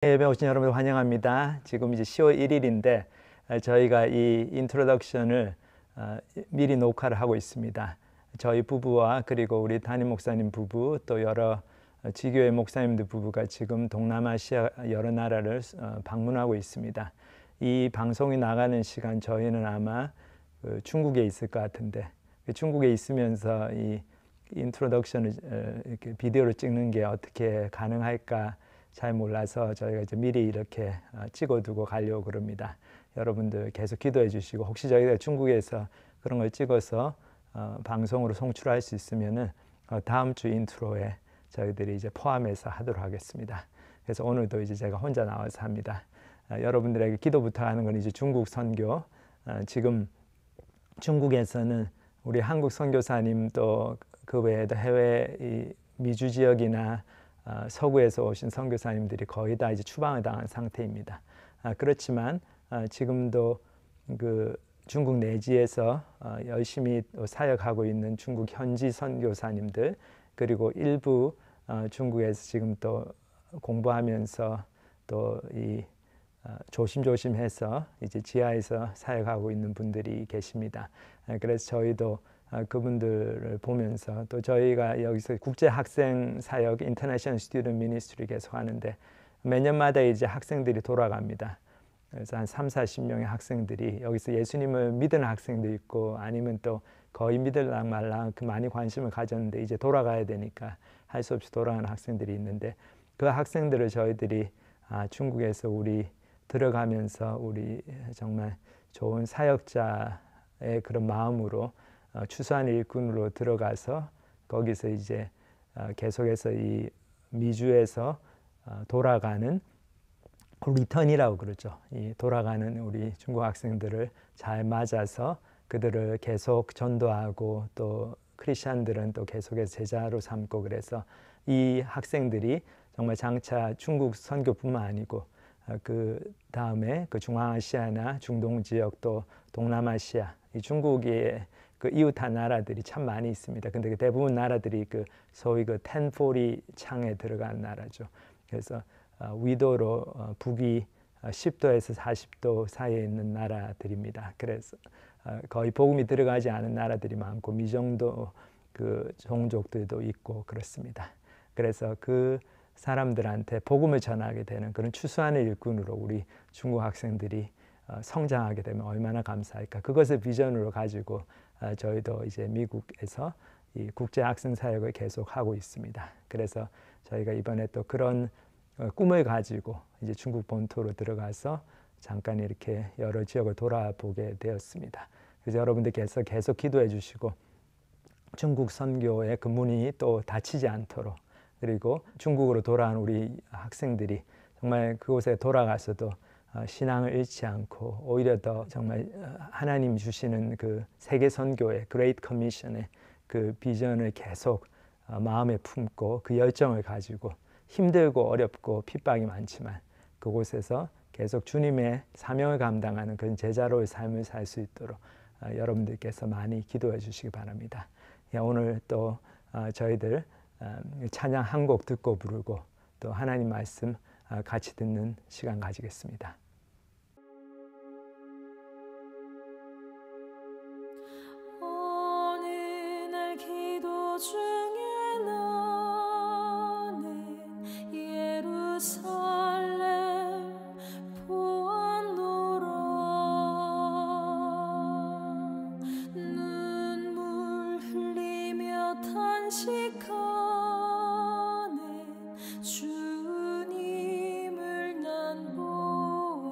예배 오신 여러분 환영합니다. 지금 이제 10월 1일인데 저희가 이 인트로덕션을 미리 녹화를 하고 있습니다. 저희 부부와 그리고 우리 담임 목사님 부부 또 여러 지교회 목사님들 부부가 지금 동남아시아 여러 나라를 방문하고 있습니다. 이 방송이 나가는 시간 저희는 아마 중국에 있을 것 같은데 중국에 있으면서 이 인트로덕션을 이렇게 비디오를 찍는 게 어떻게 가능할까 잘 몰라서 저희가 이제 미리 이렇게 찍어두고 가려고 그럽니다. 여러분들 계속 기도해 주시고 혹시 저희가 중국에서 그런 걸 찍어서 방송으로 송출할 수 있으면은 다음 주 인트로에 저희들이 이제 포함해서 하도록 하겠습니다. 그래서 오늘도 이제 제가 혼자 나와서 합니다. 여러분들에게 기도 부탁하는 건 이제 중국 선교. 지금 중국에서는 우리 한국 선교사님 또 그 외에도 해외 이 미주 지역이나 서구에서 오신 선교사님들이 거의 다 이제 추방을 당한 상태입니다. 그렇지만 지금도 그 중국 내지에서 열심히 사역하고 있는 중국 현지 선교사님들 그리고 일부 중국에서 지금 또 공부하면서 또 이 조심조심해서 이제 지하에서 사역하고 있는 분들이 계십니다. 그래서 저희도 그분들을 보면서 또 저희가 여기서 국제 학생 사역 인터내셔널 스튜던트 미니스트리 계속 하는데 매년마다 이제 학생들이 돌아갑니다. 그래서 한 3, 40명의 학생들이 여기서 예수님을 믿는 학생도 있고 아니면 또 거의 믿을랑 말랑 그 많이 관심을 가졌는데 이제 돌아가야 되니까 할 수 없이 돌아가는 학생들이 있는데 그 학생들을 저희들이 중국에서 우리 들어가면서 우리 정말 좋은 사역자의 그런 마음으로 추수한 일꾼으로 들어가서 거기서 이제 계속해서 이 미주에서 돌아가는 리턴이라고 그러죠. 이 돌아가는 우리 중국 학생들을 잘 맞아서 그들을 계속 전도하고 또 크리스천들은 또 계속해서 제자로 삼고 그래서 이 학생들이 정말 장차 중국 선교뿐만 아니고 그 다음에 그 중앙아시아나 중동 지역 또 동남아시아 이 중국의 그 이웃한 나라들이 참 많이 있습니다. 근데 그 대부분 나라들이 그 소위 그 1040 창에 들어간 나라죠. 그래서 위도로 북위 10도에서 40도 사이에 있는 나라들입니다. 그래서 거의 복음이 들어가지 않은 나라들이 많고 미정도 그 종족들도 있고 그렇습니다. 그래서 그 사람들한테 복음을 전하게 되는 그런 추수하는 일꾼으로 우리 중국 학생들이 성장하게 되면 얼마나 감사할까. 그것을 비전으로 가지고 저희도 이제 미국에서 이 국제 학생 사역을 계속 하고 있습니다. 그래서 저희가 이번에 또 그런 꿈을 가지고 이제 중국 본토로 들어가서 잠깐 이렇게 여러 지역을 돌아보게 되었습니다. 그래서 여러분들께서 계속 기도해 주시고 중국 선교의 그 문이 또 닫히지 않도록 그리고 중국으로 돌아온 우리 학생들이 정말 그곳에 돌아가서도 신앙을 잃지 않고 오히려 더 정말 하나님 주시는 그 세계 선교의 그레이트 커미션의 그 비전을 계속 마음에 품고 그 열정을 가지고 힘들고 어렵고 핍박이 많지만 그곳에서 계속 주님의 사명을 감당하는 그런 제자로의 삶을 살 수 있도록 여러분들께서 많이 기도해 주시기 바랍니다. 오늘 또 저희들 찬양 한 곡 듣고 부르고 또 하나님 말씀 같이 듣는 시간 가지겠습니다. 어느 날 기도 중에 나는 예루살렘 보았노라. 눈물 흘리며 탄식하는 주님을 난 보았노라.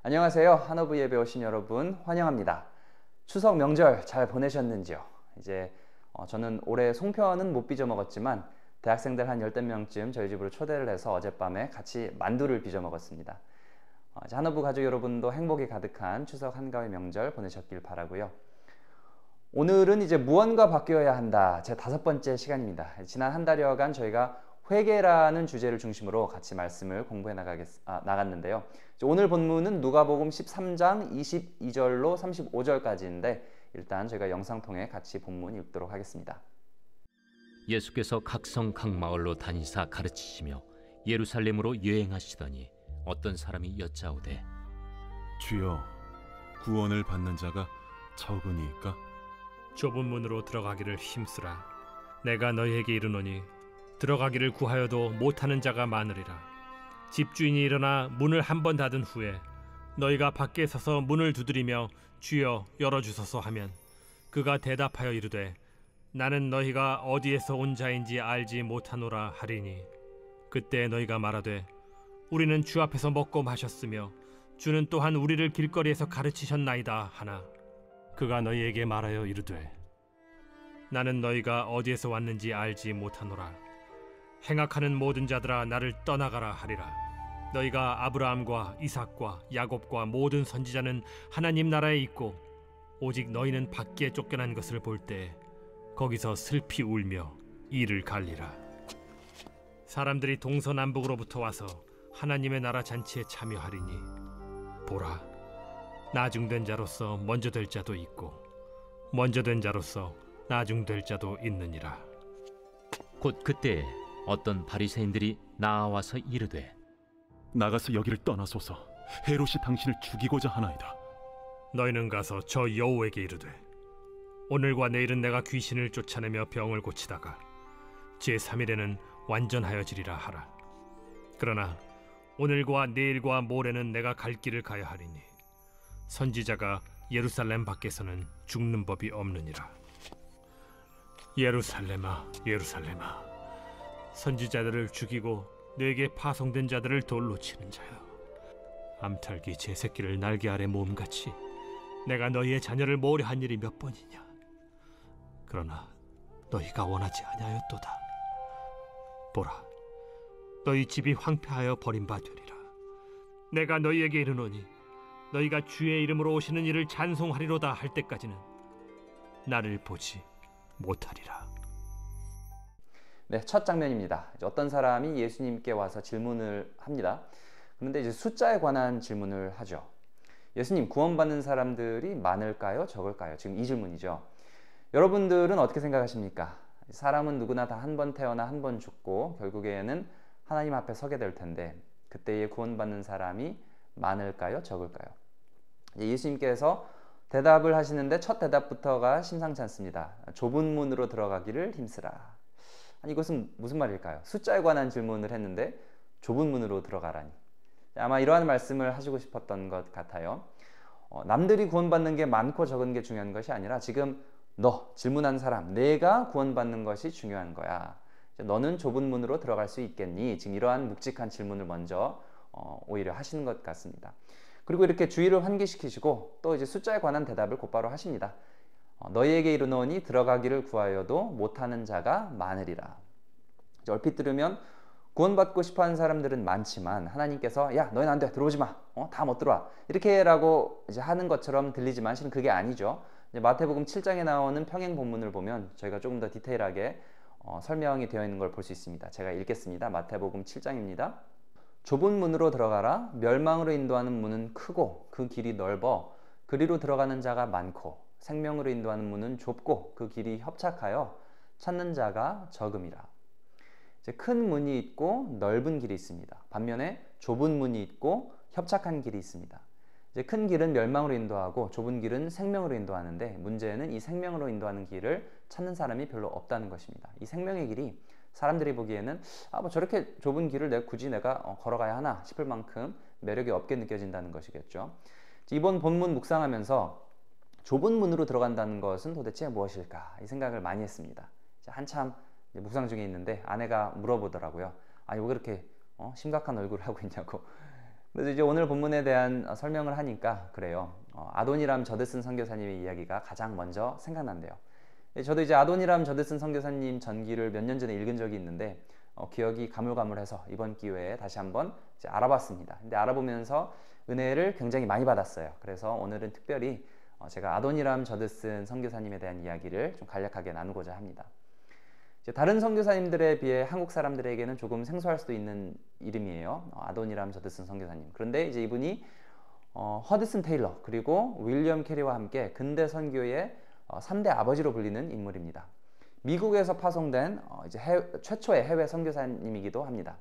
안녕하세요. 한오브 예배 오신 여러분 환영합니다. 추석 명절 잘 보내셨는지요? 이제 저는 올해 송편은 못 빚어 먹었지만 대학생들 한 10명쯤 저희 집으로 초대를 해서 어젯밤에 같이 만두를 빚어 먹었습니다. 한오브 가족 여러분도 행복이 가득한 추석 한가위 명절 보내셨길 바라고요. 오늘은 이제 무언가 바뀌어야 한다. 제 5번째 시간입니다. 지난 한 달여간 저희가 회개라는 주제를 중심으로 같이 말씀을 공부해 나갔는데요. 오늘 본문은 누가복음 13장 22절로 35절까지인데 일단 저희가 영상 통해 같이 본문 읽도록 하겠습니다. 예수께서 각성 각마을로 다니사 가르치시며 예루살렘으로 여행하시더니 어떤 사람이 여짜오되 주여, 구원을 받는 자가 적으니까? 좁은 문으로 들어가기를 힘쓰라. 내가 너희에게 이르노니 들어가기를 구하여도 못하는 자가 많으리라. 집주인이 일어나 문을 한 번 닫은 후에 너희가 밖에 서서 문을 두드리며 주여 열어주소서 하면 그가 대답하여 이르되 나는 너희가 어디에서 온 자인지 알지 못하노라 하리니 그때 너희가 말하되 우리는 주 앞에서 먹고 마셨으며 주는 또한 우리를 길거리에서 가르치셨나이다 하나 그가 너희에게 말하여 이르되 나는 너희가 어디에서 왔는지 알지 못하노라. 행악하는 모든 자들아 나를 떠나가라 하리라. 너희가 아브라함과 이삭과 야곱과 모든 선지자는 하나님 나라에 있고 오직 너희는 밖에 쫓겨난 것을 볼 때 거기서 슬피 울며 이를 갈리라. 사람들이 동서남북으로부터 와서 하나님의 나라 잔치에 참여하리니 보라, 나중된 자로서 먼저 될 자도 있고 먼저 된 자로서 나중될 자도 있느니라. 곧 그때에 어떤 바리새인들이 나와서 이르되 나가서 여기를 떠나소서. 헤롯이 당신을 죽이고자 하나이다. 너희는 가서 저 여호에게 이르되 오늘과 내일은 내가 귀신을 쫓아내며 병을 고치다가 제3일에는 완전하여지리라 하라. 그러나 오늘과 내일과 모레는 내가 갈 길을 가야 하리니 선지자가 예루살렘 밖에서는 죽는 법이 없느니라. 예루살렘아, 예루살렘아, 선지자들을 죽이고 내게 파송된 자들을 돌로 치는 자여, 암탉이 제 새끼를 날개 아래 모음같이 내가 너희의 자녀를 모으려 한 일이 몇 번이냐. 그러나 너희가 원하지 아니하였도다. 보라, 너희 집이 황폐하여 버림받으리라. 내가 너희에게 이르노니 너희가 주의 이름으로 오시는 이를 찬송하리로다 할 때까지는 나를 보지 못하리라. 네, 첫 장면입니다. 이제 어떤 사람이 예수님께 와서 질문을 합니다. 그런데 이제 숫자에 관한 질문을 하죠. 예수님, 구원받는 사람들이 많을까요? 적을까요? 지금 이 질문이죠. 여러분들은 어떻게 생각하십니까? 사람은 누구나 다 한 번 태어나 한 번 죽고 결국에는 하나님 앞에 서게 될 텐데 그때에 구원받는 사람이 많을까요? 적을까요? 예수님께서 대답을 하시는데 첫 대답부터가 심상치 않습니다. 좁은 문으로 들어가기를 힘쓰라. 아니, 이것은 무슨 말일까요? 숫자에 관한 질문을 했는데 좁은 문으로 들어가라니. 아마 이러한 말씀을 하시고 싶었던 것 같아요. 남들이 구원받는 게 많고 적은 게 중요한 것이 아니라 지금 너, 질문한 사람, 내가 구원받는 것이 중요한 거야. 너는 좁은 문으로 들어갈 수 있겠니? 지금 이러한 묵직한 질문을 먼저 오히려 하시는 것 같습니다. 그리고 이렇게 주의를 환기시키시고 또 이제 숫자에 관한 대답을 곧바로 하십니다. 너희에게 이르노니 들어가기를 구하여도 못하는 자가 많으리라. 얼핏 들으면 구원받고 싶어하는 사람들은 많지만 하나님께서 야, 너희는 안 돼, 들어오지 마, 다 못 들어와, 이렇게라고 이제 하는 것처럼 들리지만 실은 그게 아니죠. 이제 마태복음 7장에 나오는 평행 본문을 보면 저희가 조금 더 디테일하게 설명이 되어 있는 걸 볼 수 있습니다. 제가 읽겠습니다. 마태복음 7장입니다. 좁은 문으로 들어가라. 멸망으로 인도하는 문은 크고 그 길이 넓어 그리로 들어가는 자가 많고 생명으로 인도하는 문은 좁고 그 길이 협착하여 찾는 자가 적음이라. 이제 큰 문이 있고 넓은 길이 있습니다. 반면에 좁은 문이 있고 협착한 길이 있습니다. 이제 큰 길은 멸망으로 인도하고 좁은 길은 생명으로 인도하는데 문제는 이 생명으로 인도하는 길을 찾는 사람이 별로 없다는 것입니다. 이 생명의 길이 사람들이 보기에는 뭐 저렇게 좁은 길을 굳이 내가 걸어가야 하나 싶을 만큼 매력이 없게 느껴진다는 것이겠죠. 이번 본문 묵상하면서 좁은 문으로 들어간다는 것은 도대체 무엇일까 이 생각을 많이 했습니다. 한참 묵상 중에 있는데 아내가 물어보더라고요. 아니 왜 그렇게 심각한 얼굴을 하고 있냐고. 그래서 이제 오늘 본문에 대한 설명을 하니까 그래요. 아도니람 저드슨 선교사님의 이야기가 가장 먼저 생각난대요. 저도 이제 아도니람 저드슨 선교사님 전기를 몇 년 전에 읽은 적이 있는데 기억이 가물가물해서 이번 기회에 다시 한번 이제 알아봤습니다. 근데 알아보면서 은혜를 굉장히 많이 받았어요. 그래서 오늘은 특별히 제가 아도니람 저드슨 선교사님에 대한 이야기를 좀 간략하게 나누고자 합니다. 이제 다른 선교사님들에 비해 한국 사람들에게는 조금 생소할 수도 있는 이름이에요. 아도니람 저드슨 선교사님. 그런데 이제 이분이 허드슨 테일러 그리고 윌리엄 캐리와 함께 근대 선교의 3대 아버지로 불리는 인물입니다. 미국에서 파송된 이제 최초의 해외 선교사님이기도 합니다.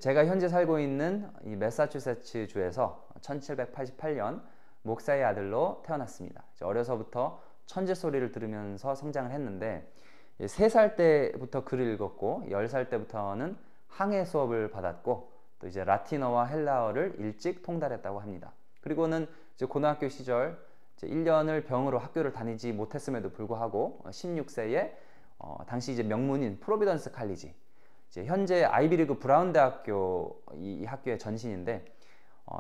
제가 현재 살고 있는 이 매사추세츠 주에서 1788년 목사의 아들로 태어났습니다. 어려서부터 천재 소리를 들으면서 성장을 했는데 3살 때부터 글을 읽었고 10살 때부터는 항해 수업을 받았고 또 이제 라틴어와 헬라어를 일찍 통달했다고 합니다. 그리고는 이제 고등학교 시절 이제 1년을 병으로 학교를 다니지 못했음에도 불구하고 16세에 당시 이제 명문인 프로비던스 칼리지, 이제 현재 아이비리그 브라운 대학교 이 학교의 전신인데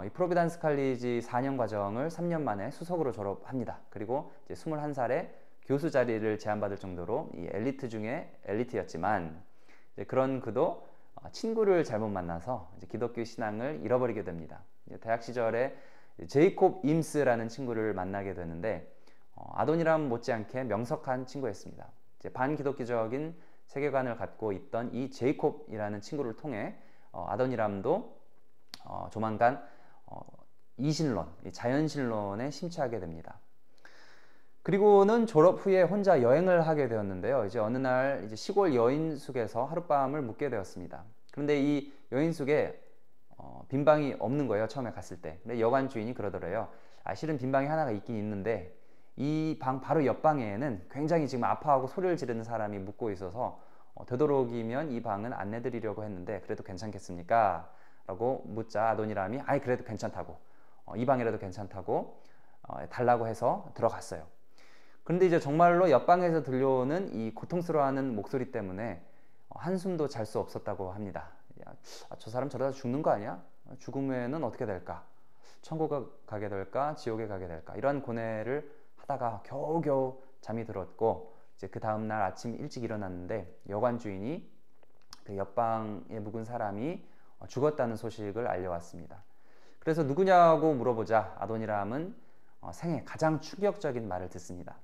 이 프로비던스 칼리지 4년 과정을 3년 만에 수석으로 졸업합니다. 그리고 이제 21살에 교수 자리를 제안받을 정도로 이 엘리트 중에 엘리트였지만 이제 그런 그도 친구를 잘못 만나서 이제 기독교 신앙을 잃어버리게 됩니다. 대학 시절에 제이콥 임스라는 친구를 만나게 되는데 아도니람 못지않게 명석한 친구였습니다. 이제 반기독교적인 세계관을 갖고 있던 이 제이콥이라는 친구를 통해 아도니람도 조만간 이신론, 이 자연신론에 심취하게 됩니다. 그리고는 졸업 후에 혼자 여행을 하게 되었는데요. 이제 어느 날 이제 시골 여인숙에서 하룻밤을 묵게 되었습니다. 그런데 이 여인숙에 빈 방이 없는 거예요. 처음에 갔을 때. 근데 여관 주인이 그러더래요. 실은 빈 방이 하나가 있긴 있는데 이 방 바로 옆방에는 굉장히 지금 아파하고 소리를 지르는 사람이 묵고 있어서 되도록이면 이 방은 안내드리려고 했는데 그래도 괜찮겠습니까? 라고 묻자 아도니람이 그래도 괜찮다고, 이 방이라도 괜찮다고 달라고 해서 들어갔어요. 그런데 이제 정말로 옆방에서 들려오는 이 고통스러워하는 목소리 때문에 한숨도 잘 수 없었다고 합니다. 저 사람 저러다 죽는 거 아니야? 죽음 후에는 어떻게 될까? 천국에 가게 될까? 지옥에 가게 될까? 이러한 고뇌를 하다가 겨우겨우 잠이 들었고 이제 그 다음날 아침 일찍 일어났는데 여관 주인이 그 옆방에 묵은 사람이 죽었다는 소식을 알려왔습니다. 그래서 누구냐고 물어보자 아도니람은 생애 가장 충격적인 말을 듣습니다.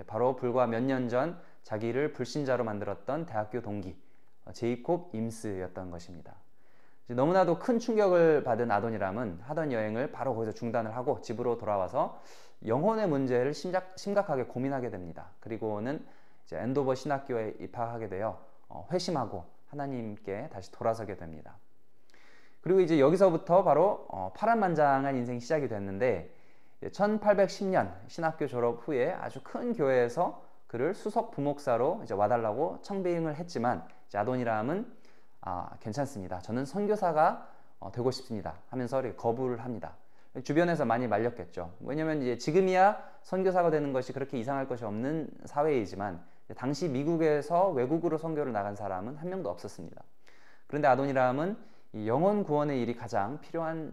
바로 불과 몇 년 전 자기를 불신자로 만들었던 대학교 동기 제이콥 임스였던 것입니다. 너무나도 큰 충격을 받은 아도니람은 하던 여행을 바로 거기서 중단을 하고 집으로 돌아와서 영혼의 문제를 심각하게 고민하게 됩니다. 그리고는 이제 엔도버 신학교에 입학하게 되어 회심하고 하나님께 다시 돌아서게 됩니다. 그리고 이제 여기서부터 바로 파란만장한 인생이 시작이 됐는데 1810년 신학교 졸업 후에 아주 큰 교회에서 그를 수석 부목사로 이제 와달라고 청빙을 했지만 이제 아도니람은 괜찮습니다. 저는 선교사가 되고 싶습니다 하면서 이렇게 거부를 합니다. 주변에서 많이 말렸겠죠. 왜냐면 이제 지금이야 선교사가 되는 것이 그렇게 이상할 것이 없는 사회이지만 당시 미국에서 외국으로 선교를 나간 사람은 한 명도 없었습니다. 그런데 아도니람은 이 영혼 구원의 일이 가장 필요한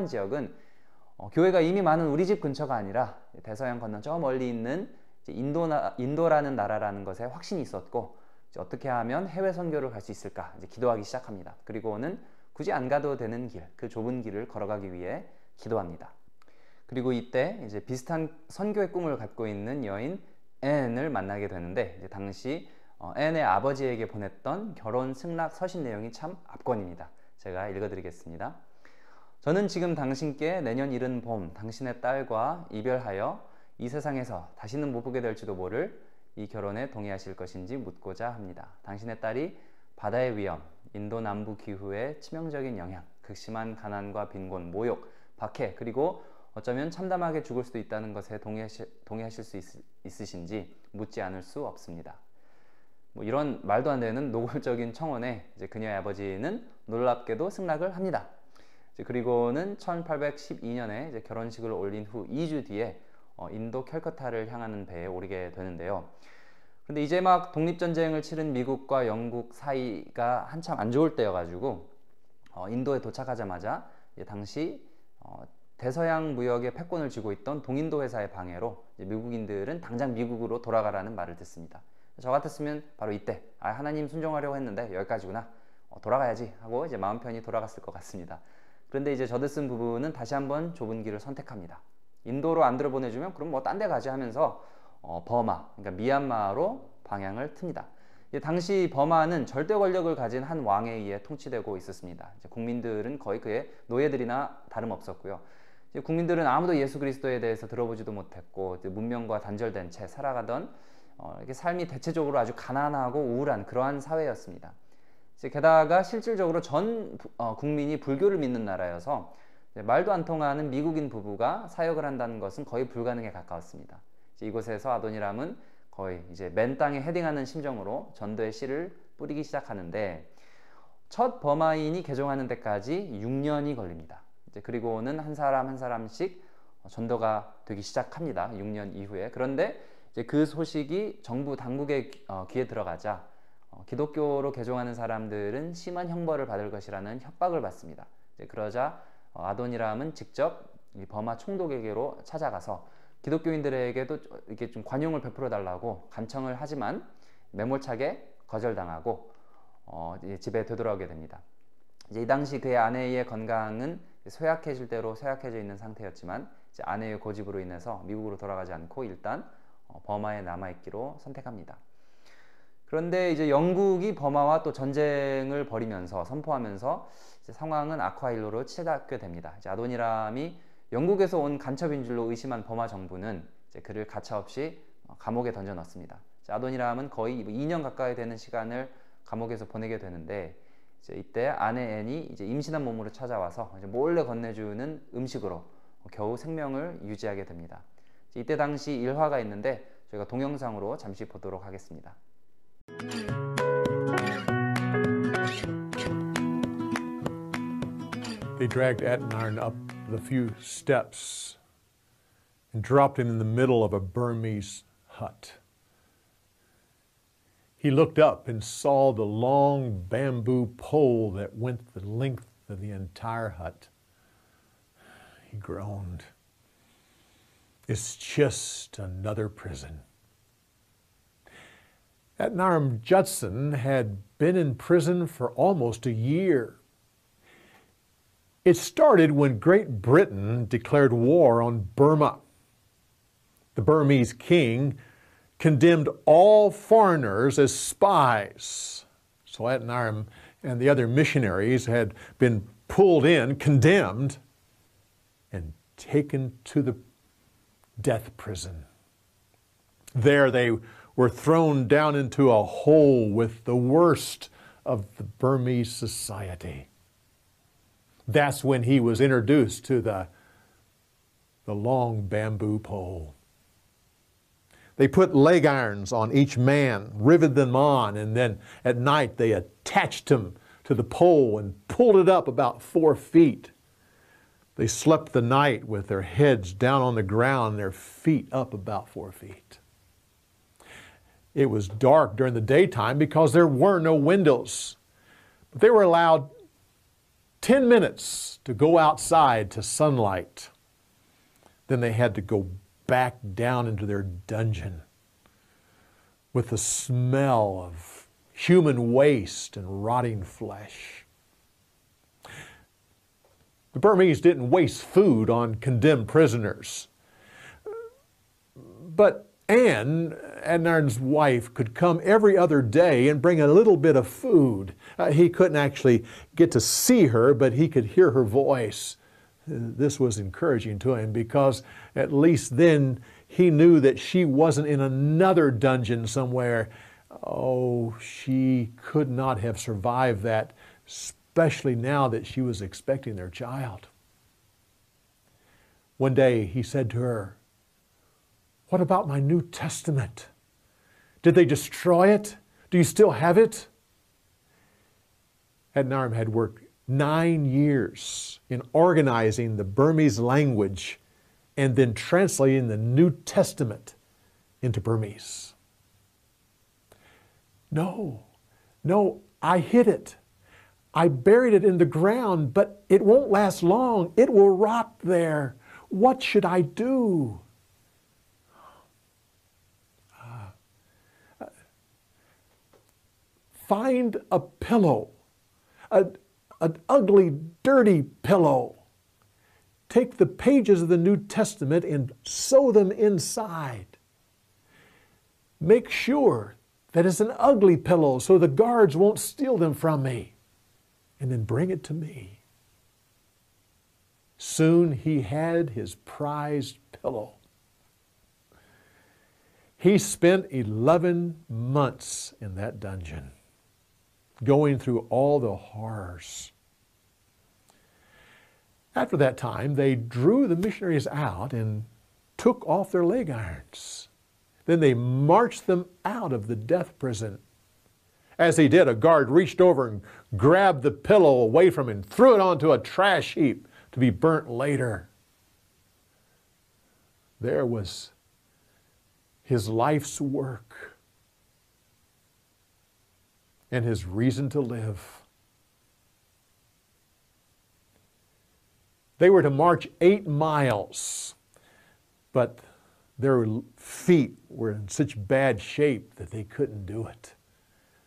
지역은 교회가 이미 많은 우리 집 근처가 아니라 대서양 건너 저 멀리 있는 인도라는 나라라는 것에 확신이 있었고 어떻게 하면 해외 선교를 갈 수 있을까 기도하기 시작합니다. 그리고는 굳이 안 가도 되는 길, 그 좁은 길을 걸어가기 위해 기도합니다. 그리고 이때 이제 비슷한 선교의 꿈을 갖고 있는 여인 앤을 만나게 되는데 이제 당시 앤의 아버지에게 보냈던 결혼 승낙 서신 내용이 참 압권입니다. 제가 읽어드리겠습니다. 저는 지금 당신께 내년 이른 봄 당신의 딸과 이별하여 이 세상에서 다시는 못 보게 될지도 모를 이 결혼에 동의하실 것인지 묻고자 합니다. 당신의 딸이 바다의 위험, 인도 남부 기후의 치명적인 영향, 극심한 가난과 빈곤, 모욕, 박해, 그리고 어쩌면 참담하게 죽을 수도 있다는 것에 동의하실 수 있으신지 묻지 않을 수 없습니다. 이런 말도 안 되는 노골적인 청원에 이제 그녀의 아버지는 놀랍게도 승낙을 합니다. 그리고는 1812년에 이제 결혼식을 올린 후 2주 뒤에 인도 캘커타를 향하는 배에 오르게 되는데요. 그런데 이제 막 독립전쟁을 치른 미국과 영국 사이가 한참 안 좋을 때여가지고 인도에 도착하자마자 당시 대서양 무역의 패권을 쥐고 있던 동인도 회사의 방해로 미국인들은 당장 미국으로 돌아가라는 말을 듣습니다. 저 같았으면 바로 이때 하나님 순종하려고 했는데 여기까지구나, 돌아가야지 하고 이제 마음 편히 돌아갔을 것 같습니다. 그런데 이제 저드슨 부부는 다시 한번 좁은 길을 선택합니다. 인도로 안 들어보내주면 그럼 뭐 딴 데 가지 하면서 버마, 그러니까 미얀마로 방향을 틉니다. 당시 버마는 절대 권력을 가진 한 왕에 의해 통치되고 있었습니다. 국민들은 거의 그의 노예들이나 다름없었고요. 국민들은 아무도 예수 그리스도에 대해서 들어보지도 못했고 문명과 단절된 채 살아가던 이렇게 삶이 대체적으로 아주 가난하고 우울한 그러한 사회였습니다. 게다가 실질적으로 전 국민이 불교를 믿는 나라여서 말도 안 통하는 미국인 부부가 사역을 한다는 것은 거의 불가능에 가까웠습니다. 이곳에서 아도니람은 거의 이제 맨 땅에 헤딩하는 심정으로 전도의 씨를 뿌리기 시작하는데 첫 버마인이 개종하는 데까지 6년이 걸립니다. 그리고는 한 사람 한 사람씩 전도가 되기 시작합니다. 6년 이후에. 그런데 이제 그 소식이 정부 당국의 귀에 들어가자 기독교로 개종하는 사람들은 심한 형벌을 받을 것이라는 협박을 받습니다. 그러자 아도니람은 직접 이 버마 총독에게로 찾아가서 기독교인들에게도 이렇게 좀 관용을 베풀어 달라고 간청을 하지만 매몰차게 거절당하고 집에 되돌아오게 됩니다. 이제 이 당시 그의 아내의 건강은 쇠약해질 대로 쇠약해져 있는 상태였지만 이제 아내의 고집으로 인해서 미국으로 돌아가지 않고 일단 버마에 남아있기로 선택합니다. 그런데 이제 영국이 버마와 또 전쟁을 벌이면서 선포하면서 이제 상황은 악화일로로 치닫게 됩니다. 이제 아도니람이 영국에서 온 간첩인 줄로 의심한 버마 정부는 이제 그를 가차없이 감옥에 던져 넣습니다. 아도니람은 거의 2년 가까이 되는 시간을 감옥에서 보내게 되는데 이제 이때 아내 앤이 이제 임신한 몸으로 찾아와서 이제 몰래 건네주는 음식으로 겨우 생명을 유지하게 됩니다. 이때 당시 일화가 있는데 저희가 동영상으로 잠시 보도록 하겠습니다. They dragged Adoniram up the few steps and dropped him in the middle of a Burmese hut. He looked up and saw the long bamboo pole that went the length of the entire hut. He groaned. It's just another prison. Adoniram Judson had been in prison for almost a year. It started when Great Britain declared war on Burma. The Burmese king condemned all foreigners as spies. So Adoniram and the other missionaries had been pulled in, condemned, and taken to the death prison. There they were thrown down into a hole with the worst of the Burmese society. That's when he was introduced to the long bamboo pole. They put leg irons on each man, riveted them on, and then at night they attached him to the pole and pulled it up about 4 feet. They slept the night with their heads down on the ground and their feet up about 4 feet. It was dark during the daytime because there were no windows. But they were allowed 10 minutes to go outside to sunlight. Then they had to go back down into their dungeon with the smell of human waste and rotting flesh. The Burmese didn't waste food on condemned prisoners. But Anne, Adoniram's wife, could come every other day and bring a little bit of food. He couldn't actually get to see her, but he could hear her voice. This was encouraging to him because at least then he knew that she wasn't in another dungeon somewhere. Oh, she could not have survived that, especially now that she was expecting their child. One day he said to her, "What about my New Testament? Did they destroy it? Do you still have it?" Adoniram had worked 9 years in organizing the Burmese language and then translating the New Testament into Burmese. No, I hid it. I buried it in the ground, but it won't last long. It will rot there. What should I do? Find a pillow, an ugly, dirty pillow. Take the pages of the New Testament and sew them inside. Make sure that it's an ugly pillow so the guards won't steal them from me. And then bring it to me. Soon he had his prized pillow. He spent 11 months in that dungeon, going through all the horrors. After that time, they drew the missionaries out and took off their leg irons. Then they marched them out of the death prison. As he did, a guard reached over and grabbed the pillow away from him and threw it onto a trash heap to be burnt later. There was his life's work and his reason to live. They were to march 8 miles, but their feet were in such bad shape that they couldn't do it.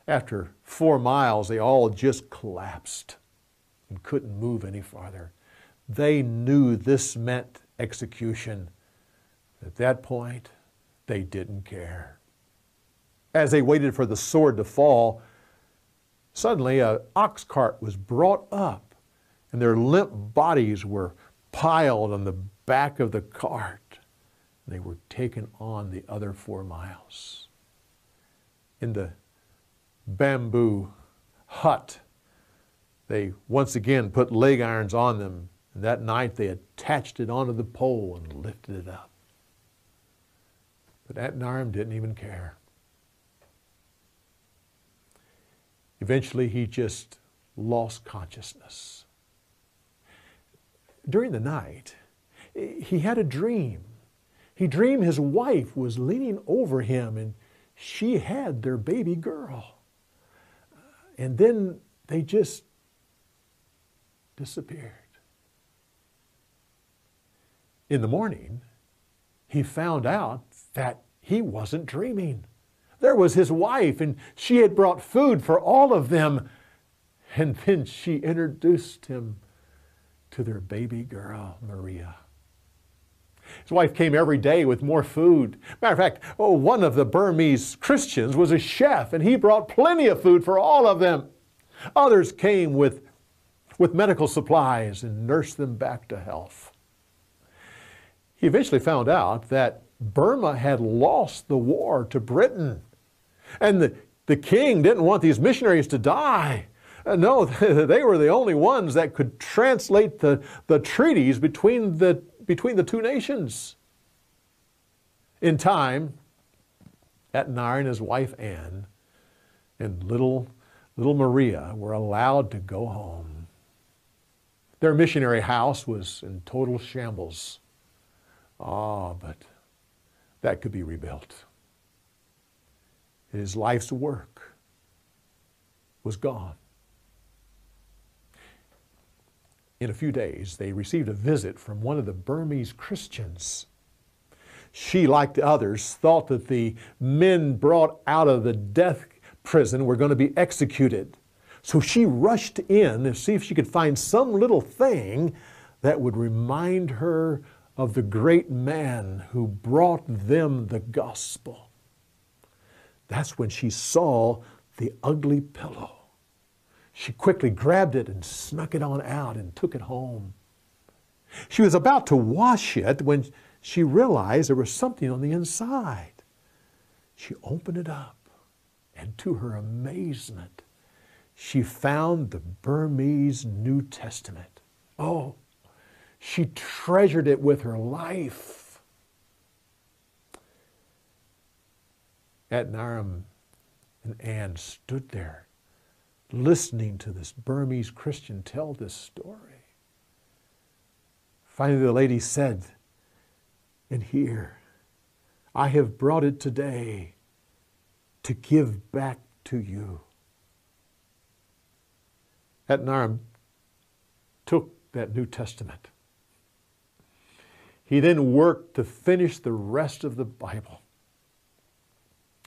After 4 miles, they all just collapsed and couldn't move any farther. They knew this meant execution. At that point, they didn't care. As they waited for the sword to fall, suddenly an ox cart was brought up, and their limp bodies were piled on the back of the cart. They were taken on the other 4 miles. In the bamboo hut, they once again put leg irons on them, and that night they attached it onto the pole and lifted it up. But Adoniram didn't even care. Eventually, he just lost consciousness. During the night, he had a dream. He dreamed his wife was leaning over him and she had their baby girl. And then they just disappeared. In the morning, he found out that he wasn't dreaming. There was his wife, and she had brought food for all of them. And then she introduced him to their baby girl, Maria. His wife came every day with more food. Matter of fact, one of the Burmese Christians was a chef, and he brought plenty of food for all of them. Others came with medical supplies and nursed them back to health. He eventually found out that Burma had lost the war to Britain. And the king didn't want these missionaries to die. No, they were the only ones that could translate the treaties between the 2 nations. In time, Adoniram and his wife Anne and little Maria were allowed to go home. Their missionary house was in total shambles. But that could be rebuilt. His life's work was gone. In a few days, they received a visit from one of the Burmese Christians. She, like the others, thought that the men brought out of the death prison were going to be executed. So she rushed in to see if she could find some little thing that would remind her of the great man who brought them the gospel. That's when she saw the ugly pillow. She quickly grabbed it and snuck it on out and took it home. She was about to wash it when she realized there was something on the inside. She opened it up, and to her amazement, she found the Burmese New Testament. Oh, she treasured it with her life. Adoniram and Anne stood there listening to this Burmese Christian tell this story. Finally, the lady said, "And here, I have brought it today to give back to you." Adoniram took that New Testament. He then worked to finish the rest of the Bible.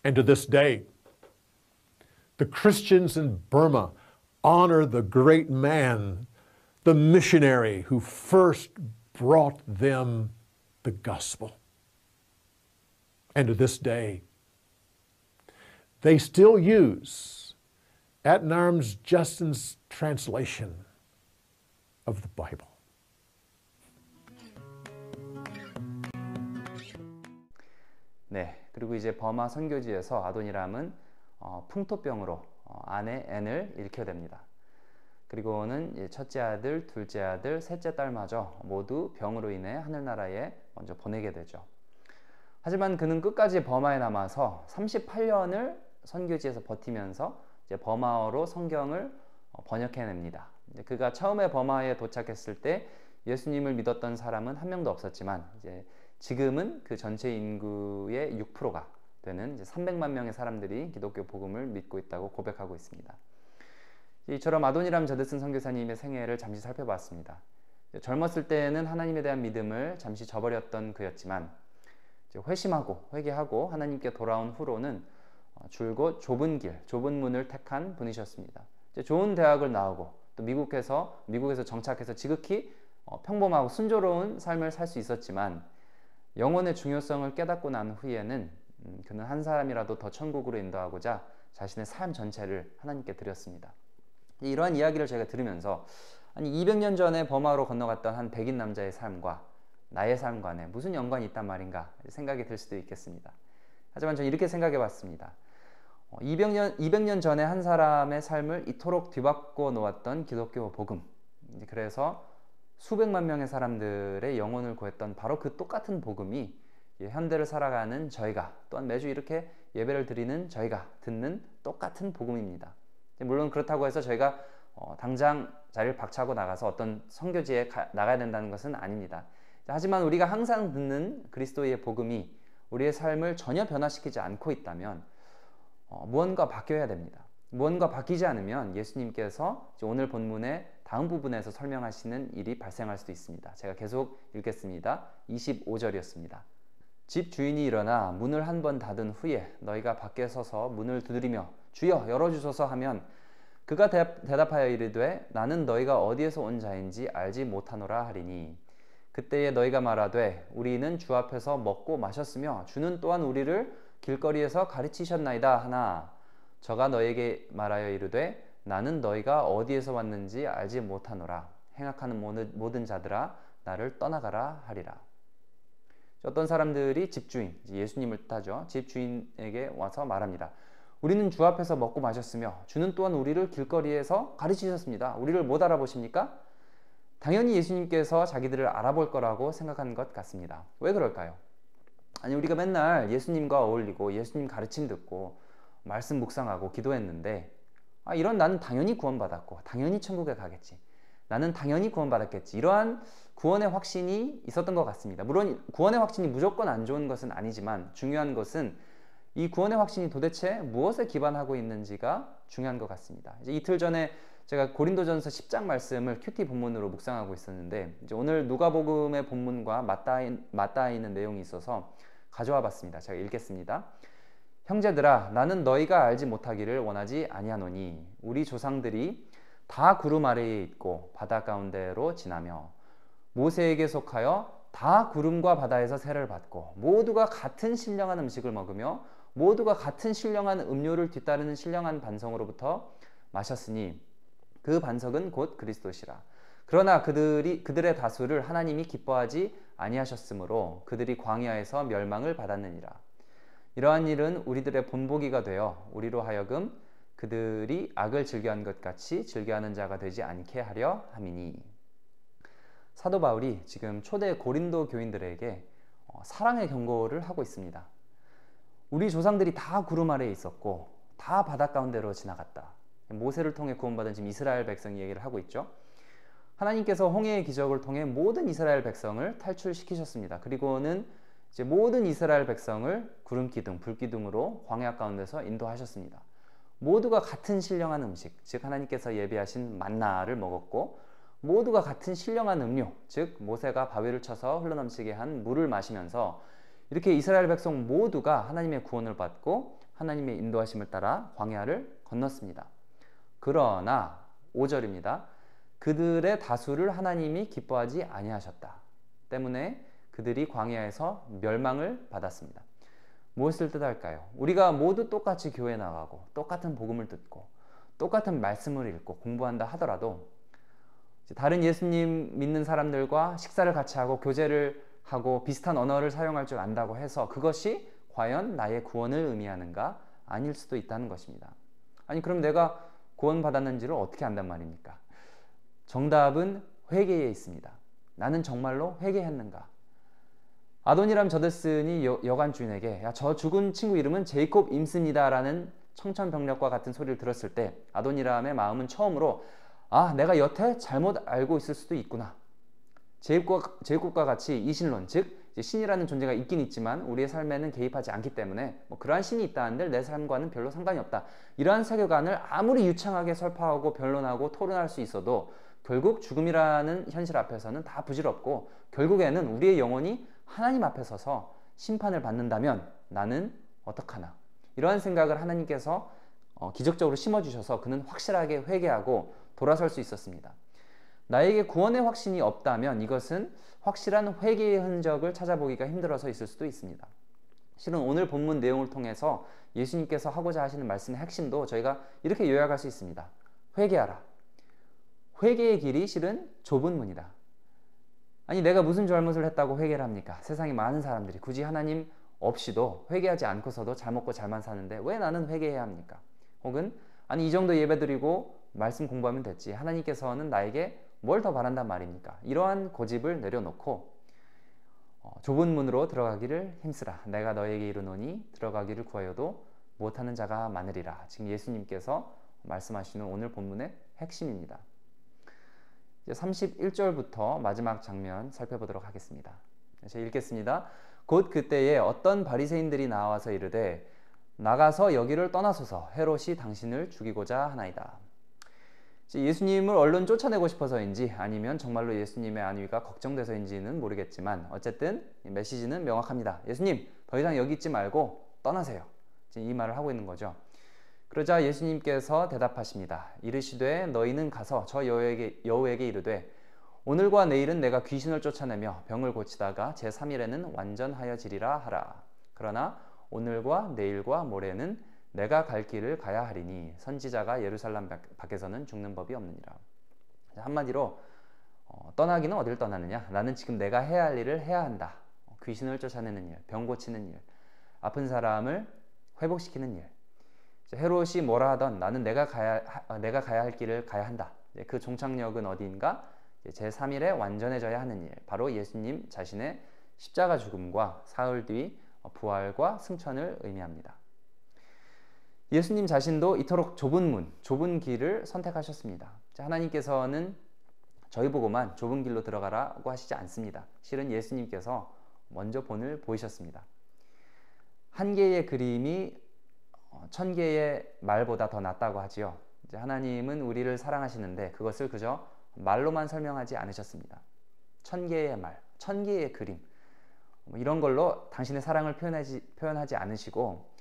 And to this day, the Christians in Burma honor the great man, the missionary who first brought them the gospel. And to this day, they still use Adoniram Judson's translation of the Bible. 네, 그리고 이제 버마 선교지에서 아도니람은 풍토병으로 아내 앤을 잃게 됩니다. 그리고는 첫째 아들, 둘째 아들, 셋째 딸마저 모두 병으로 인해 하늘나라에 먼저 보내게 되죠. 하지만 그는 끝까지 버마에 남아서 38년을 선교지에서 버티면서 이제 버마어로 성경을 번역해냅니다. 그가 처음에 버마에 도착했을 때 예수님을 믿었던 사람은 한 명도 없었지만 이제 지금은 그 전체 인구의 6%가 되는 이제 300만 명의 사람들이 기독교 복음을 믿고 있다고 고백하고 있습니다. 이처럼 아도니람 저드슨 선교사님의 생애를 잠시 살펴봤습니다. 젊었을 때는 하나님에 대한 믿음을 잠시 저버렸던 그였지만 회심하고 회개하고 하나님께 돌아온 후로는 줄곧 좁은 길, 좁은 문을 택한 분이셨습니다. 좋은 대학을 나오고 또 미국에서 정착해서 지극히 평범하고 순조로운 삶을 살 수 있었지만 영혼의 중요성을 깨닫고 난 후에는 그는 한 사람이라도 더 천국으로 인도하고자 자신의 삶 전체를 하나님께 드렸습니다. 이러한 이야기를 제가 들으면서 아니 200년 전에 버마로 건너갔던 한 백인 남자의 삶과 나의 삶과는 무슨 연관이 있단 말인가 생각이 들 수도 있겠습니다. 하지만 저는 이렇게 생각해 봤습니다. 200년 전에 한 사람의 삶을 이토록 뒤바꿔 놓았던 기독교 복음, 그래서 수백만 명의 사람들의 영혼을 구했던 바로 그 똑같은 복음이 현대를 살아가는 저희가, 또한 매주 이렇게 예배를 드리는 저희가 듣는 똑같은 복음입니다. 물론 그렇다고 해서 저희가 당장 자리를 박차고 나가서 어떤 선교지에 나가야 된다는 것은 아닙니다. 하지만 우리가 항상 듣는 그리스도의 복음이 우리의 삶을 전혀 변화시키지 않고 있다면 무언가 바뀌어야 됩니다. 무언가 바뀌지 않으면 예수님께서 오늘 본문의 다음 부분에서 설명하시는 일이 발생할 수도 있습니다. 제가 계속 읽겠습니다. 25절이었습니다. 집 주인이 일어나 문을 한 번 닫은 후에 너희가 밖에 서서 문을 두드리며 주여 열어주소서 하면 그가 대답하여 이르되 나는 너희가 어디에서 온 자인지 알지 못하노라 하리니 그때에 너희가 말하되 우리는 주 앞에서 먹고 마셨으며 주는 또한 우리를 길거리에서 가르치셨나이다 하나 저가 너희에게 말하여 이르되 나는 너희가 어디에서 왔는지 알지 못하노라 행악하는 모든 자들아 나를 떠나가라 하리라. 어떤 사람들이 집주인, 예수님을 뜻하죠. 집주인에게 와서 말합니다. 우리는 주 앞에서 먹고 마셨으며 주는 또한 우리를 길거리에서 가르치셨습니다. 우리를 못 알아보십니까? 당연히 예수님께서 자기들을 알아볼 거라고 생각한 것 같습니다. 왜 그럴까요? 아니 우리가 맨날 예수님과 어울리고 예수님 가르침 듣고 말씀 묵상하고 기도했는데 이런 나는 당연히 구원받았고 당연히 천국에 가겠지. 나는 당연히 구원받았겠지. 이러한 구원의 확신이 있었던 것 같습니다. 물론 구원의 확신이 무조건 안 좋은 것은 아니지만 중요한 것은 이 구원의 확신이 도대체 무엇에 기반하고 있는지가 중요한 것 같습니다. 이제 이틀 전에 제가 고린도전서 10장 말씀을 큐티 본문으로 묵상하고 있었는데 이제 오늘 누가복음의 본문과 맞닿아 있는 내용이 있어서 가져와 봤습니다. 제가 읽겠습니다. 형제들아 나는 너희가 알지 못하기를 원하지 아니하노니 우리 조상들이 다 구름 아래에 있고 바다 가운데로 지나며 모세에게 속하여 다 구름과 바다에서 세를 받고 모두가 같은 신령한 음식을 먹으며 모두가 같은 신령한 음료를 뒤따르는 신령한 반성으로부터 마셨으니 그 반석은 곧 그리스도시라. 그러나 그들의 다수를 하나님이 기뻐하지 아니하셨으므로 그들이 광야에서 멸망을 받았느니라. 이러한 일은 우리들의 본보기가 되어 우리로 하여금 그들이 악을 즐겨한 것 같이 즐겨하는 자가 되지 않게 하려 함이니. 사도 바울이 지금 초대 고린도 교인들에게 사랑의 경고를 하고 있습니다. 우리 조상들이 다 구름 아래에 있었고 다 바다 가운데로 지나갔다. 모세를 통해 구원받은 지금 이스라엘 백성이 얘기를 하고 있죠. 하나님께서 홍해의 기적을 통해 모든 이스라엘 백성을 탈출시키셨습니다. 그리고는 이제 모든 이스라엘 백성을 구름 기둥, 불 기둥으로 광야 가운데서 인도하셨습니다. 모두가 같은 신령한 음식, 즉 하나님께서 예비하신 만나를 먹었고 모두가 같은 신령한 음료, 즉 모세가 바위를 쳐서 흘러넘치게 한 물을 마시면서 이렇게 이스라엘 백성 모두가 하나님의 구원을 받고 하나님의 인도하심을 따라 광야를 건넜습니다. 그러나 5절입니다. 그들의 다수를 하나님이 기뻐하지 아니하셨다. 때문에 그들이 광야에서 멸망을 받았습니다. 무엇을 뜻할까요? 우리가 모두 똑같이 교회 나가고 똑같은 복음을 듣고 똑같은 말씀을 읽고 공부한다 하더라도 다른 예수님 믿는 사람들과 식사를 같이 하고 교제를 하고 비슷한 언어를 사용할 줄 안다고 해서 그것이 과연 나의 구원을 의미하는가? 아닐 수도 있다는 것입니다. 아니 그럼 내가 구원받았는지를 어떻게 안단 말입니까? 정답은 회개에 있습니다. 나는 정말로 회개했는가? 아도니람 저데슨이 여관 주인에게 야, 저 죽은 친구 이름은 제이콥 임스입니다 라는 청천벽력과 같은 소리를 들었을 때 아도니람의 마음은 처음으로 내가 여태 잘못 알고 있을 수도 있구나. 제이콥과 같이 이신론, 즉 신이라는 존재가 있긴 있지만 우리의 삶에는 개입하지 않기 때문에 그러한 신이 있다 한들 내 삶과는 별로 상관이 없다. 이러한 세계관을 아무리 유창하게 설파하고 변론하고 토론할 수 있어도 결국 죽음이라는 현실 앞에서는 다 부질없고 결국에는 우리의 영혼이 하나님 앞에 서서 심판을 받는다면 나는 어떡하나. 이러한 생각을 하나님께서 기적적으로 심어주셔서 그는 확실하게 회개하고 돌아설 수 있었습니다. 나에게 구원의 확신이 없다면 이것은 확실한 회개의 흔적을 찾아보기가 힘들어서 있을 수도 있습니다. 실은 오늘 본문 내용을 통해서 예수님께서 하고자 하시는 말씀의 핵심도 저희가 이렇게 요약할 수 있습니다. 회개하라. 회개의 길이 실은 좁은 문이다. 아니 내가 무슨 잘못을 했다고 회개를 합니까? 세상에 많은 사람들이 굳이 하나님 없이도 회개하지 않고서도 잘 먹고 잘만 사는데 왜 나는 회개해야 합니까? 혹은 아니 이 정도 예배드리고 말씀 공부하면 됐지 하나님께서는 나에게 뭘 더 바란단 말입니까? 이러한 고집을 내려놓고 좁은 문으로 들어가기를 힘쓰라. 내가 너에게 이르노니 들어가기를 구하여도 못하는 자가 많으리라. 지금 예수님께서 말씀하시는 오늘 본문의 핵심입니다. 이제 31절부터 마지막 장면 살펴보도록 하겠습니다. 제가 읽겠습니다. 곧 그때에 어떤 바리새인들이 나와서 이르되 나가서 여기를 떠나소서 헤롯이 당신을 죽이고자 하나이다. 예수님을 얼른 쫓아내고 싶어서인지 아니면 정말로 예수님의 안위가 걱정돼서인지는 모르겠지만 어쨌든 메시지는 명확합니다. 예수님 더 이상 여기 있지 말고 떠나세요. 지금 이 말을 하고 있는 거죠. 그러자 예수님께서 대답하십니다. 이르시되 너희는 가서 저 여우에게 이르되 오늘과 내일은 내가 귀신을 쫓아내며 병을 고치다가 제3일에는 완전하여지리라 하라. 그러나 오늘과 내일과 모레는 내가 갈 길을 가야 하리니 선지자가 예루살렘 밖에서는 죽는 법이 없느니라. 한마디로 떠나기는 어딜 떠나느냐? 나는 지금 내가 해야 할 일을 해야 한다. 귀신을 쫓아내는 일, 병 고치는 일, 아픈 사람을 회복시키는 일. 헤롯이 뭐라 하던 나는 내가 가야 할 길을 가야 한다. 그 종착역은 어디인가? 제3일에 완전해져야 하는 일. 바로 예수님 자신의 십자가 죽음과 사흘 뒤 부활과 승천을 의미합니다. 예수님 자신도 이토록 좁은 문, 좁은 길을 선택하셨습니다. 하나님께서는 저희 보고만 좁은 길로 들어가라고 하시지 않습니다. 실은 예수님께서 먼저 본을 보이셨습니다. 한 개의 그림이 1000개의 말보다 더 낫다고 하지요. 하나님은 우리를 사랑하시는데 그것을 그저 말로만 설명하지 않으셨습니다. 1000개의 말, 1000개의 그림 이런 걸로 당신의 사랑을 표현하지 않으시고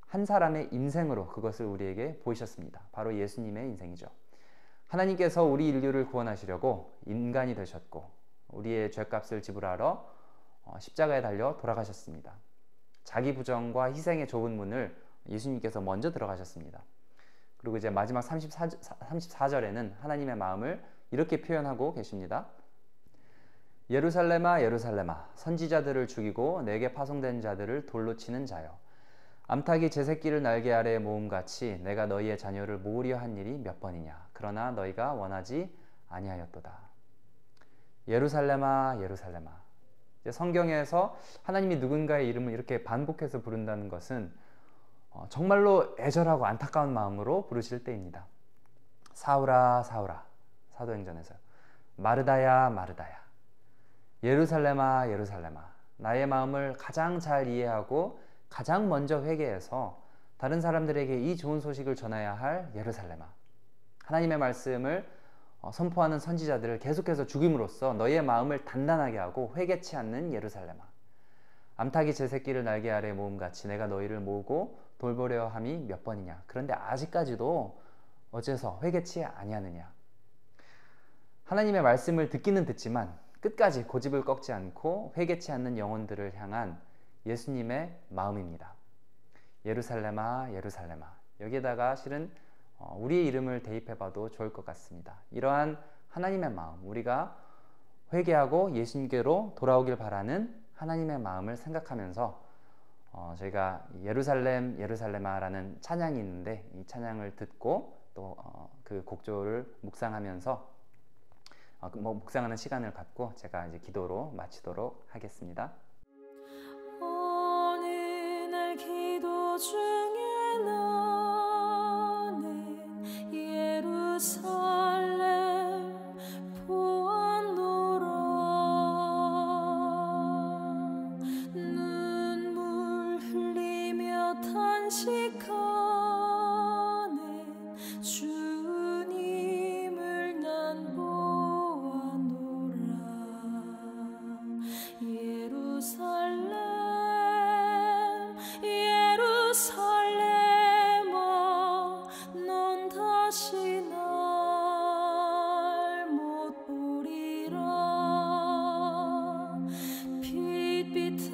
한 사람의 인생으로 그것을 우리에게 보이셨습니다. 바로 예수님의 인생이죠. 하나님께서 우리 인류를 구원하시려고 인간이 되셨고 우리의 죄값을 지불하러 십자가에 달려 돌아가셨습니다. 자기 부정과 희생의 좁은 문을 예수님께서 먼저 들어가셨습니다. 그리고 이제 마지막 34절에는 하나님의 마음을 이렇게 표현하고 계십니다. 예루살렘아 예루살렘아 선지자들을 죽이고 내게 파송된 자들을 돌로 치는 자여 암탉이 제 새끼를 날개 아래에 모음같이 내가 너희의 자녀를 모으려 한 일이 몇 번이냐 그러나 너희가 원하지 아니하였도다. 예루살렘아 예루살렘아. 성경에서 하나님이 누군가의 이름을 이렇게 반복해서 부른다는 것은 정말로 애절하고 안타까운 마음으로 부르실 때입니다. 사울아 사울아 사도행전에서 마르다야 마르다야 예루살렘아 예루살렘아 나의 마음을 가장 잘 이해하고 가장 먼저 회개해서 다른 사람들에게 이 좋은 소식을 전해야 할 예루살렘아. 하나님의 말씀을 선포하는 선지자들을 계속해서 죽임으로써 너희의 마음을 단단하게 하고 회개치 않는 예루살렘아. 암탉이 제 새끼를 날개 아래 모음같이 내가 너희를 모으고 돌보려 함이 몇 번이냐. 그런데 아직까지도 어째서 회개치 아니하느냐. 하나님의 말씀을 듣기는 듣지만 끝까지 고집을 꺾지 않고 회개치 않는 영혼들을 향한 예수님의 마음입니다. 예루살렘아 예루살렘아. 여기에다가 실은 우리의 이름을 대입해봐도 좋을 것 같습니다. 이러한 하나님의 마음, 우리가 회개하고 예수님께로 돌아오길 바라는 하나님의 마음을 생각하면서 저희가 예루살렘 예루살렘아라는 찬양이 있는데 이 찬양을 듣고 또 그 곡조를 묵상하면서 묵상하는 시간을 갖고 제가 이제 기도로 마치도록 하겠습니다. 어느 날 기도 중에 나는 예루살렘 보았노라. 눈물 흘리며 탄식하는 주님을 난 보았노라. 예루살렘 예루살렘아 넌 다시 날 못 보리라. 빛 비틀던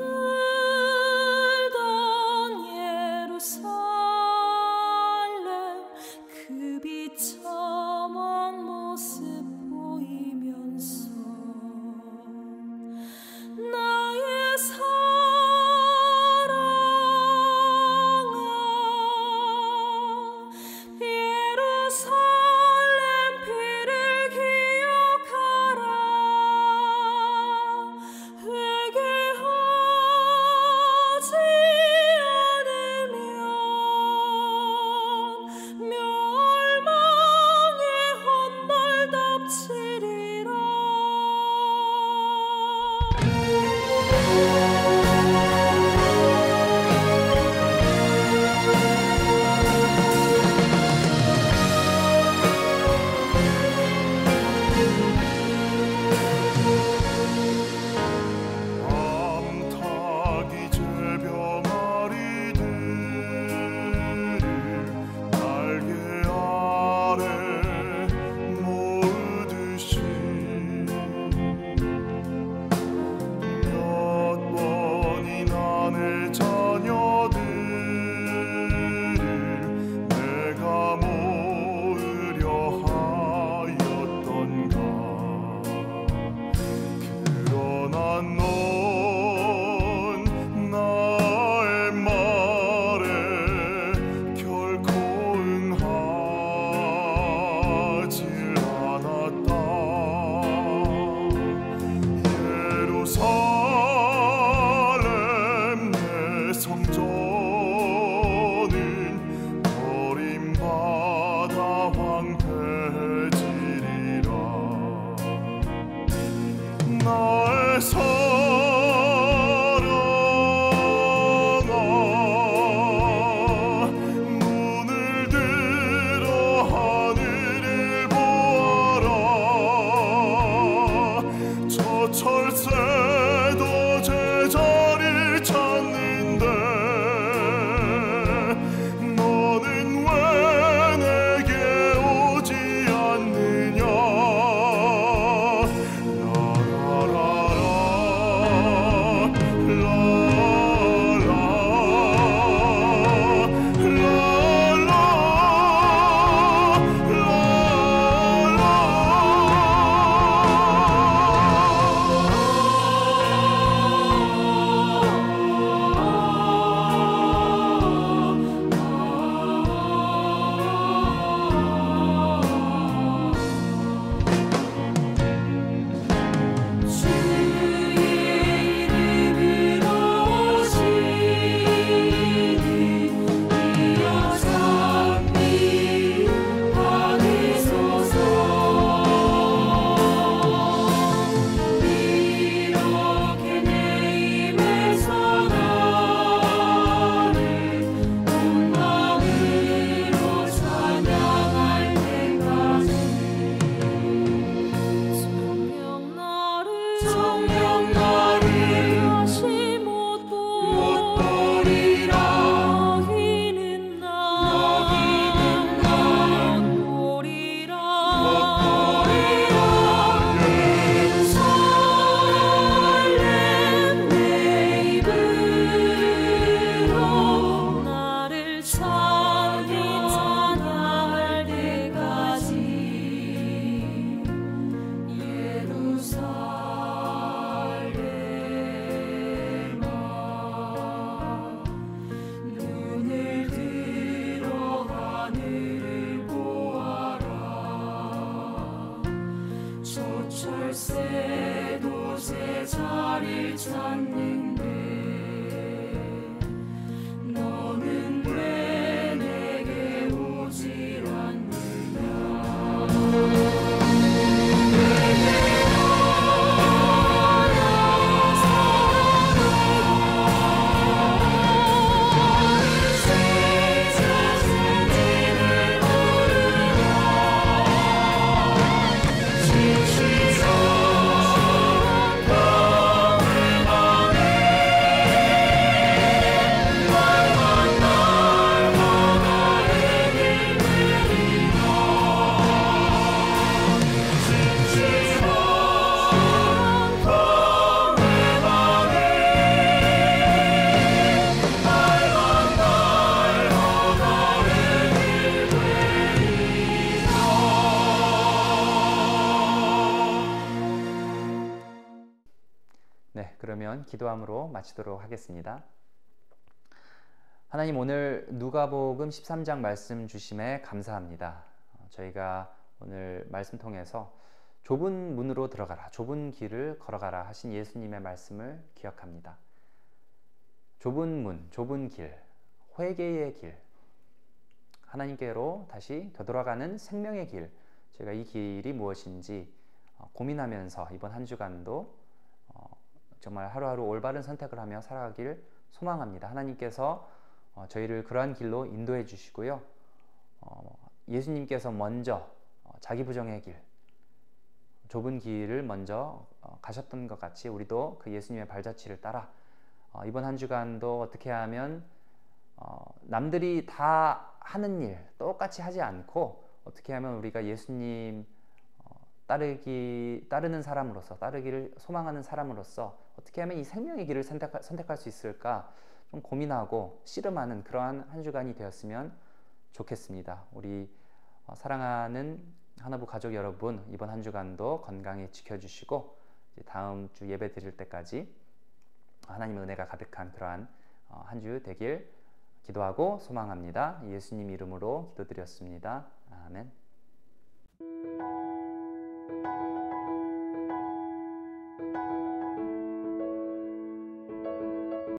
네, 그러면 기도함으로 마치도록 하겠습니다. 하나님, 오늘 누가복음 13장 말씀 주심에 감사합니다. 저희가 오늘 말씀 통해서 좁은 문으로 들어가라, 좁은 길을 걸어가라 하신 예수님의 말씀을 기억합니다. 좁은 문, 좁은 길, 회개의 길, 하나님께로 다시 되돌아가는 생명의 길, 제가 이 길이 무엇인지 고민하면서 이번 한 주간도 정말 하루하루 올바른 선택을 하며 살아가길 소망합니다. 하나님께서 저희를 그러한 길로 인도해 주시고요. 예수님께서 먼저 자기 부정의 길, 좁은 길을 먼저 가셨던 것 같이 우리도 그 예수님의 발자취를 따라 이번 한 주간도 어떻게 하면 남들이 다 하는 일 똑같이 하지 않고 어떻게 하면 우리가 예수님 따르는 사람으로서, 따르기를 소망하는 사람으로서 어떻게 하면 이 생명의 길을 선택할 수 있을까 좀 고민하고 씨름하는 그러한 한 주간이 되었으면 좋겠습니다. 우리 사랑하는 하나부 가족 여러분, 이번 한 주간도 건강히 지켜주시고 다음 주 예배 드릴 때까지 하나님의 은혜가 가득한 그러한 한 주 되길 기도하고 소망합니다. 예수님 이름으로 기도드렸습니다. 아멘.